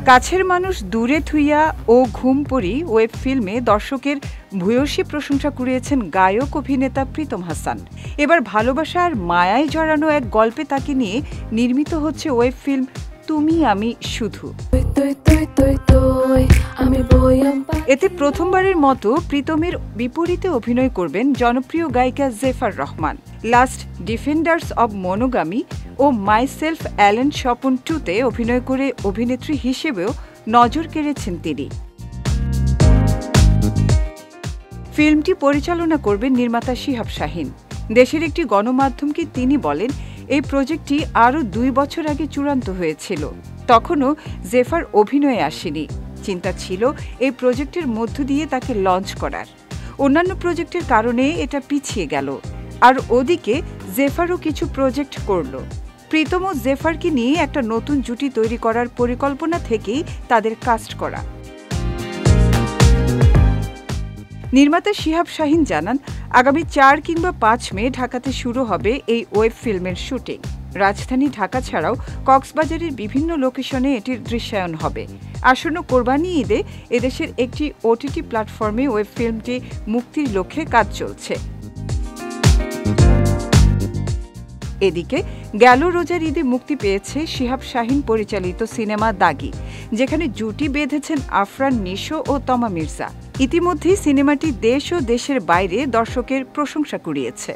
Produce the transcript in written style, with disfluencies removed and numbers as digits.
কাছের মানুষ দূরে থুইয়া ও ঘুমপড়ি ওয়েব ফিল্মে দর্শকের ভূয়সী প্রশংসা কুড়িয়েছেন গায়ক অভিনেতা প্রীতম হাসান। এবার ভালোবাসা আর মায়ায় জড়ানো এক গল্পে তাকে নিয়ে নির্মিত হচ্ছে ওয়েব ফিল্ম তুমি আমি শুধু। এতে প্রথমবারের মতো প্রীতমের বিপরীতে অভিনয় করবেন জনপ্রিয় গায়িকা Jefar Rahman. Last defenders of monogamy ও মাইসেলফ অ্যালেন স্বপন 2-তে অভিনয় করে অভিনেত্রী হিসেবেও নজর কেড়েছেন তিনি। ফিল্মটি পরিচালনা করবেন নির্মাতা শিহাব শাহীন। দেশের একটি গণমাধ্যমকে তিনি বলেন, এই প্রজেক্টটি আরও 2 বছর আগে চূড়ান্ত হয়েছিল। তখনও জেফার অভিনয়ে আসেনি। চিন্তা ছিল এই প্রজেক্টের মধ্য দিয়ে তাকে লঞ্চ করার। অন্যান্য প্রজেক্টের কারণে এটা পিছিয়ে গেল। আর ওদিকে জেফারও কিছু প্রজেক্ট করল। প্রীতম ও জেফারকে নিয়ে একটা নতুন জুটি তৈরি করার পরিকল্পনা থেকেই তাদের কাস্ট করা। নির্মাতা শিহাব শাহীন জানান, আগামী 4 কিংবা 5 মে ঢাকাতে শুরু হবে এই ওয়েব ফিল্মের শুটিং। রাজধানী ঢাকা ছাড়াও কক্সবাজারের বিভিন্ন লোকেশনে এটির দৃশ্যায়ন হবে। আসন্ন কোরবানি ঈদে এদেশের একটি ওটিটি প্ল্যাটফর্মে ওয়েব ফিল্মটি মুক্তির লক্ষ্যে কাজ চলছে। এদিকে গেল রোজার ঈদে মুক্তি পেয়েছে শিহাব শাহীন পরিচালিত সিনেমা দাগি, যেখানে জুটি বেঁধেছেন আফরান নিশো ও তমা মির্জা। ইতিমধ্যেই সিনেমাটি দেশ ও দেশের বাইরে দর্শকের প্রশংসা কুড়িয়েছে।